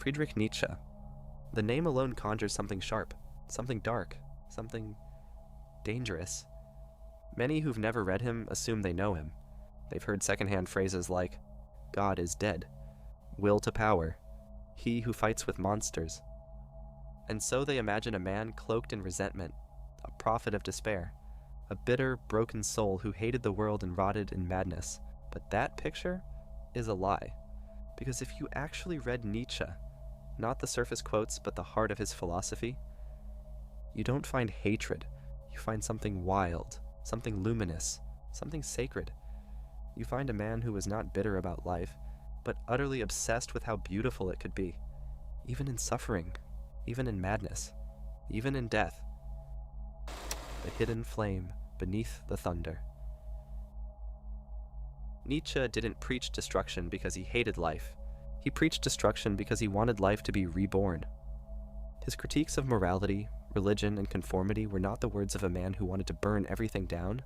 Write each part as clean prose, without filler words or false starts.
Friedrich Nietzsche. The name alone conjures something sharp, something dark, something dangerous. Many who've never read him assume they know him. They've heard secondhand phrases like, God is dead, will to power, he who fights with monsters. And so they imagine a man cloaked in resentment, a prophet of despair, a bitter, broken soul who hated the world and rotted in madness. But that picture is a lie. Because if you actually read Nietzsche, not the surface quotes but the heart of his philosophy, you don't find hatred, you find something wild, something luminous, something sacred. You find a man who was not bitter about life, but utterly obsessed with how beautiful it could be, even in suffering, even in madness, even in death. The hidden flame beneath the thunder. Nietzsche didn't preach destruction because he hated life. He preached destruction because he wanted life to be reborn. His critiques of morality, religion, and conformity were not the words of a man who wanted to burn everything down,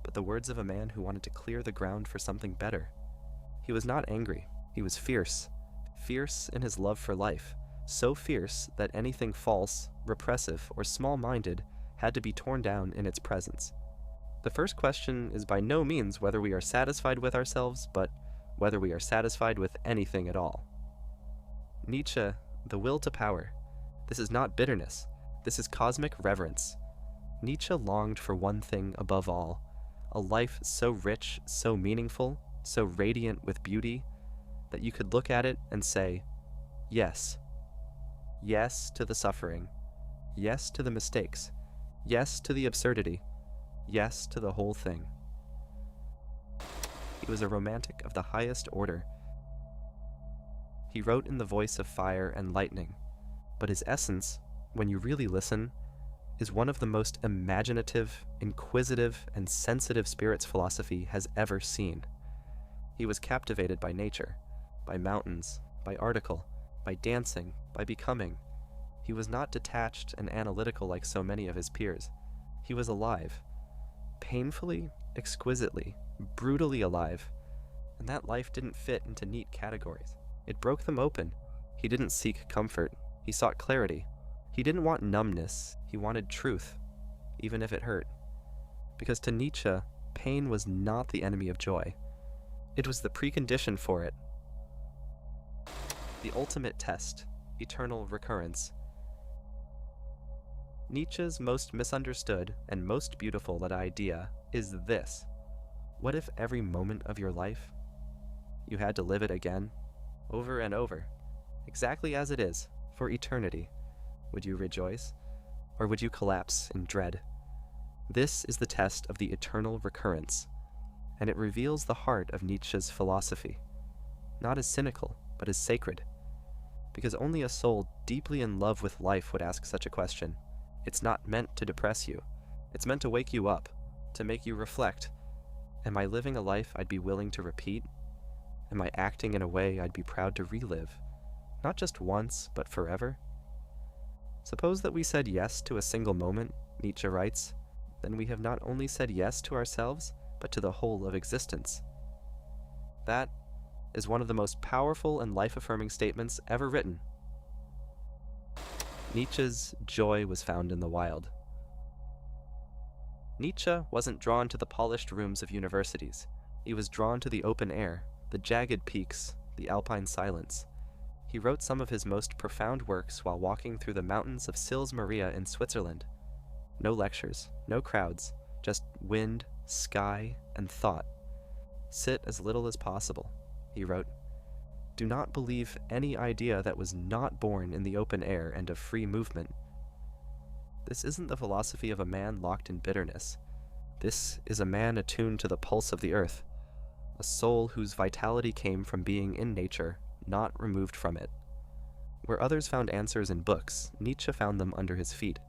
but the words of a man who wanted to clear the ground for something better. He was not angry. He was fierce. Fierce in his love for life. So fierce that anything false, repressive, or small-minded had to be torn down in its presence. The first question is by no means whether we are satisfied with ourselves, but whether we are satisfied with anything at all. Nietzsche, the will to power. This is not bitterness. This is cosmic reverence. Nietzsche longed for one thing above all, a life so rich, so meaningful, so radiant with beauty, that you could look at it and say, yes. Yes to the suffering. Yes to the mistakes. Yes to the absurdity. Yes to the whole thing. He was a romantic of the highest order. He wrote in the voice of fire and lightning, but his essence, when you really listen, is one of the most imaginative, inquisitive, and sensitive spirits philosophy has ever seen. He was captivated by nature, by mountains, by article, by dancing, by becoming. He was not detached and analytical like so many of his peers. He was alive. Painfully, exquisitely, brutally alive. And that life didn't fit into neat categories. It broke them open. He didn't seek comfort. He sought clarity. He didn't want numbness. He wanted truth, even if it hurt. Because to Nietzsche, pain was not the enemy of joy. It was the precondition for it. The ultimate test, eternal recurrence. Nietzsche's most misunderstood and most beautiful idea is this. What if every moment of your life, you had to live it again, over and over, exactly as it is, for eternity? Would you rejoice, or would you collapse in dread? This is the test of the eternal recurrence, and it reveals the heart of Nietzsche's philosophy, not as cynical, but as sacred, because only a soul deeply in love with life would ask such a question. It's not meant to depress you. It's meant to wake you up, to make you reflect. Am I living a life I'd be willing to repeat? Am I acting in a way I'd be proud to relive? Not just once, but forever? Suppose that we said yes to a single moment, Nietzsche writes, then we have not only said yes to ourselves, but to the whole of existence. That is one of the most powerful and life-affirming statements ever written. Nietzsche's joy was found in the wild. Nietzsche wasn't drawn to the polished rooms of universities. He was drawn to the open air, the jagged peaks, the alpine silence. He wrote some of his most profound works while walking through the mountains of Sils Maria in Switzerland. No lectures, no crowds, just wind, sky, and thought. Sit as little as possible, he wrote. Do not believe any idea that was not born in the open air and of free movement. This isn't the philosophy of a man locked in bitterness. This is a man attuned to the pulse of the earth, a soul whose vitality came from being in nature, not removed from it. Where others found answers in books, Nietzsche found them under his feet.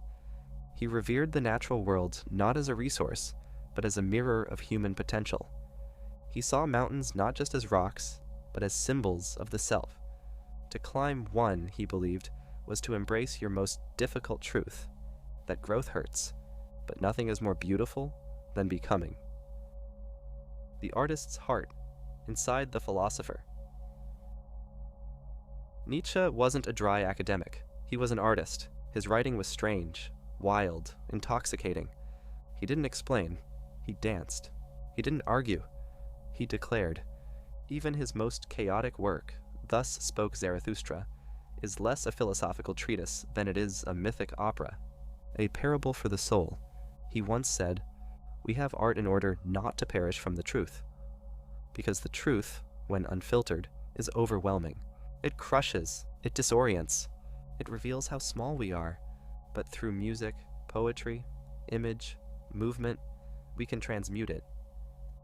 He revered the natural world not as a resource, but as a mirror of human potential. He saw mountains not just as rocks, but as symbols of the self. To climb one, he believed, was to embrace your most difficult truth, that growth hurts, but nothing is more beautiful than becoming. The artist's heart, inside the philosopher. Nietzsche wasn't a dry academic. He was an artist. His writing was strange, wild, intoxicating. He didn't explain. He danced. He didn't argue. He declared. Even his most chaotic work, Thus Spoke Zarathustra, is less a philosophical treatise than it is a mythic opera, a parable for the soul. He once said, "We have art in order not to perish from the truth, because the truth, when unfiltered, is overwhelming. It crushes, it disorients, it reveals how small we are, but through music, poetry, image, movement, we can transmute it."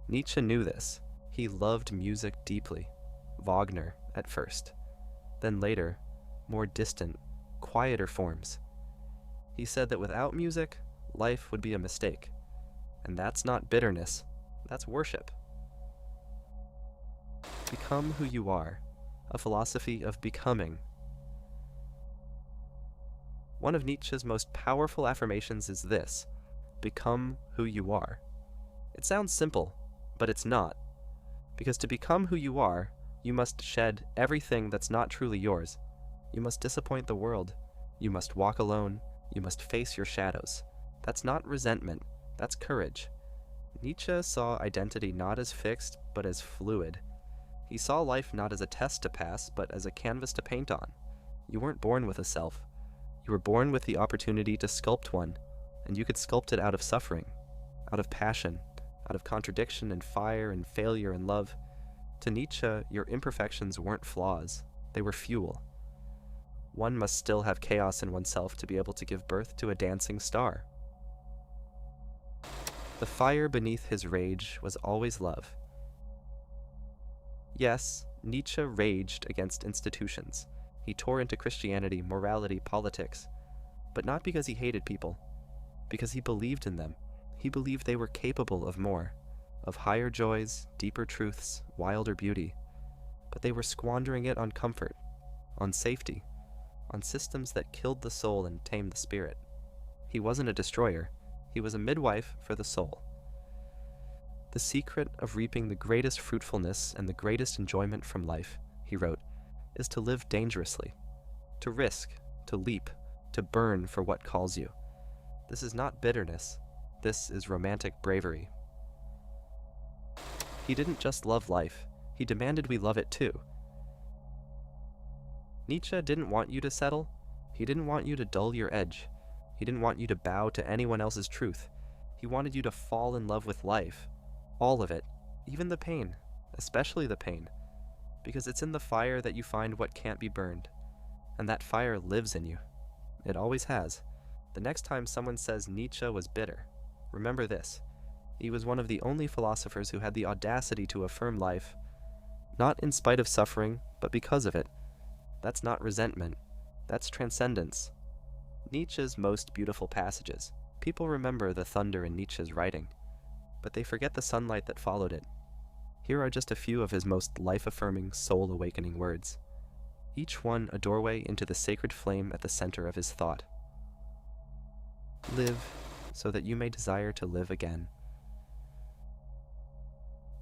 Nietzsche knew this. He loved music deeply. Wagner, at first. Then later, more distant, quieter forms. He said that without music, life would be a mistake. And that's not bitterness, that's worship. Become who you are, a philosophy of becoming. One of Nietzsche's most powerful affirmations is this: become who you are. It sounds simple, but it's not. Because to become who you are, you must shed everything that's not truly yours. You must disappoint the world. You must walk alone. You must face your shadows. That's not resentment. That's courage. Nietzsche saw identity not as fixed, but as fluid. He saw life not as a test to pass, but as a canvas to paint on. You weren't born with a self. You were born with the opportunity to sculpt one, and you could sculpt it out of suffering, out of passion, out of contradiction and fire and failure and love. To Nietzsche, your imperfections weren't flaws, they were fuel. One must still have chaos in oneself to be able to give birth to a dancing star. The fire beneath his rage was always love. Yes, Nietzsche raged against institutions. He tore into Christianity, morality, politics. But not because he hated people, because he believed in them. He believed they were capable of more, of higher joys, deeper truths, wilder beauty. But they were squandering it on comfort, on safety, on systems that killed the soul and tamed the spirit. He wasn't a destroyer. He was a midwife for the soul. The secret of reaping the greatest fruitfulness and the greatest enjoyment from life, he wrote, is to live dangerously, to risk, to leap, to burn for what calls you. This is not bitterness. This is romantic bravery. He didn't just love life, he demanded we love it too. Nietzsche didn't want you to settle. He didn't want you to dull your edge. He didn't want you to bow to anyone else's truth. He wanted you to fall in love with life. All of it, even the pain, especially the pain, because it's in the fire that you find what can't be burned. And that fire lives in you. It always has. The next time someone says Nietzsche was bitter, remember this: he was one of the only philosophers who had the audacity to affirm life, not in spite of suffering, but because of it. That's not resentment. That's transcendence. Nietzsche's most beautiful passages. People remember the thunder in Nietzsche's writing, but they forget the sunlight that followed it. Here are just a few of his most life-affirming, soul-awakening words, each one a doorway into the sacred flame at the center of his thought. Live so that you may desire to live again.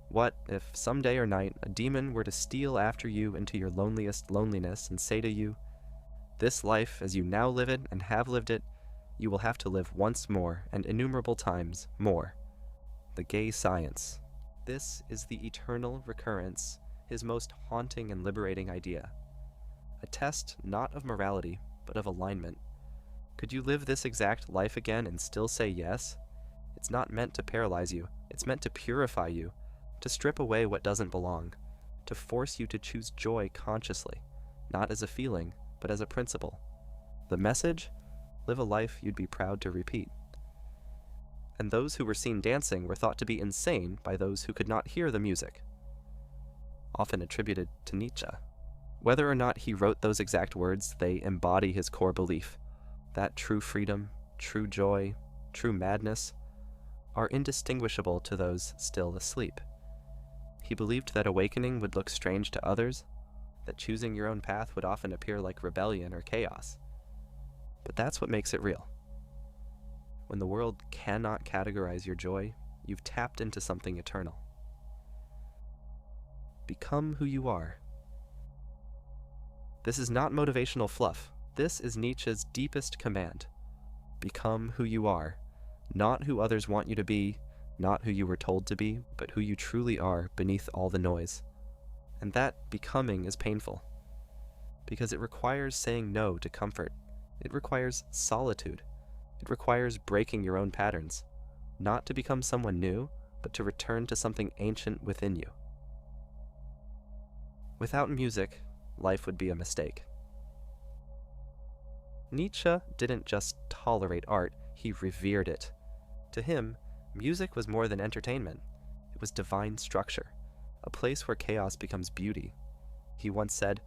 What if some day or night a demon were to steal after you into your loneliest loneliness and say to you, "This life as you now live it and have lived it, you will have to live once more and innumerable times more." The gay science. This is the eternal recurrence, his most haunting and liberating idea. A test not of morality, but of alignment. Could you live this exact life again and still say yes? It's not meant to paralyze you. It's meant to purify you, to strip away what doesn't belong, to force you to choose joy consciously, not as a feeling, but as a principle. The message? Live a life you'd be proud to repeat. And those who were seen dancing were thought to be insane by those who could not hear the music, often attributed to Nietzsche. Whether or not he wrote those exact words, they embody his core belief, that true freedom, true joy, true madness are indistinguishable to those still asleep. He believed that awakening would look strange to others, that choosing your own path would often appear like rebellion or chaos. But that's what makes it real. When the world cannot categorize your joy, you've tapped into something eternal. Become who you are. This is not motivational fluff. This is Nietzsche's deepest command. Become who you are, not who others want you to be, not who you were told to be, but who you truly are beneath all the noise. And that becoming is painful, because it requires saying no to comfort. It requires solitude. It requires breaking your own patterns, not to become someone new, but to return to something ancient within you. Without music, life would be a mistake. Nietzsche didn't just tolerate art, he revered it. To him, music was more than entertainment. It was divine structure, a place where chaos becomes beauty. He once said,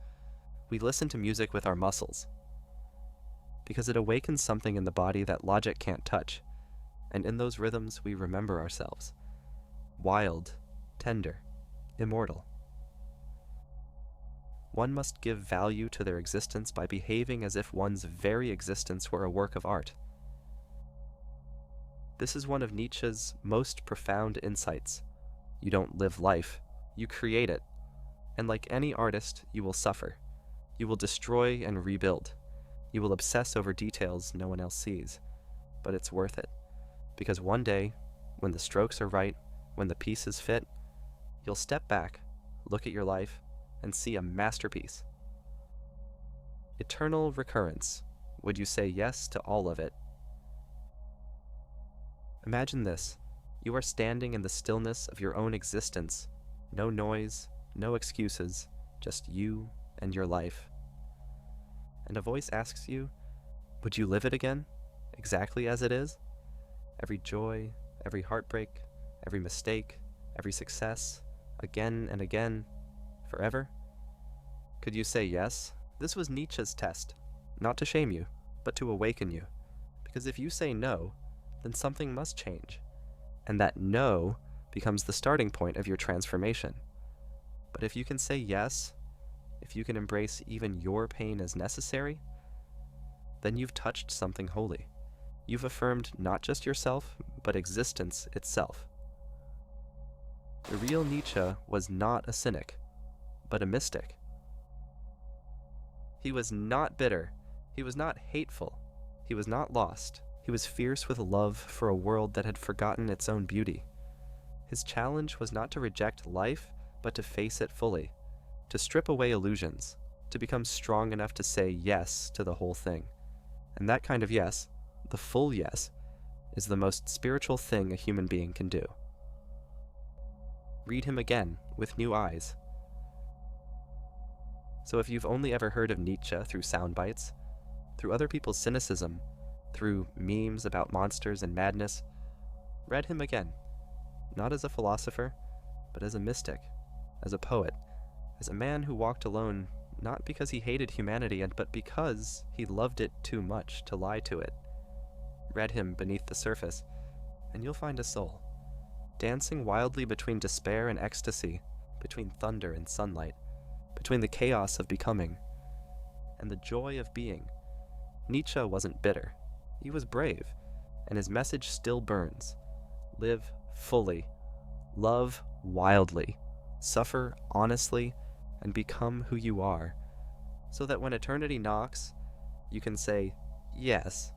"We listen to music with our muscles, because it awakens something in the body that logic can't touch, and in those rhythms we remember ourselves, wild, tender, immortal." One must give value to their existence by behaving as if one's very existence were a work of art. This is one of Nietzsche's most profound insights. You don't live life, you create it. And like any artist, you will suffer. You will destroy and rebuild. You will obsess over details no one else sees. But it's worth it. Because one day, when the strokes are right, when the pieces fit, you'll step back, look at your life, and see a masterpiece. Eternal recurrence. Would you say yes to all of it? Imagine this. You are standing in the stillness of your own existence. No noise, no excuses, just you and your life. And a voice asks you, would you live it again, exactly as it is? Every joy, every heartbreak, every mistake, every success, again and again, forever? Could you say yes? This was Nietzsche's test, not to shame you, but to awaken you. Because if you say no, then something must change. And that no becomes the starting point of your transformation. But if you can say yes, if you can embrace even your pain as necessary, then you've touched something holy. You've affirmed not just yourself, but existence itself. The real Nietzsche was not a cynic, but a mystic. He was not bitter. He was not hateful. He was not lost. He was fierce with love for a world that had forgotten its own beauty. His challenge was not to reject life, but to face it fully, to strip away illusions, to become strong enough to say yes to the whole thing. And that kind of yes, the full yes, is the most spiritual thing a human being can do. Read him again, with new eyes. So if you've only ever heard of Nietzsche through sound bites, through other people's cynicism, through memes about monsters and madness, read him again, not as a philosopher, but as a mystic, as a poet, as a man who walked alone not because he hated humanity, but because he loved it too much to lie to it. Read him beneath the surface, and you'll find a soul, dancing wildly between despair and ecstasy, between thunder and sunlight, between the chaos of becoming and the joy of being. Nietzsche wasn't bitter. He was brave, and his message still burns. Live fully, love wildly, suffer honestly, and become who you are, so that when eternity knocks, you can say, yes,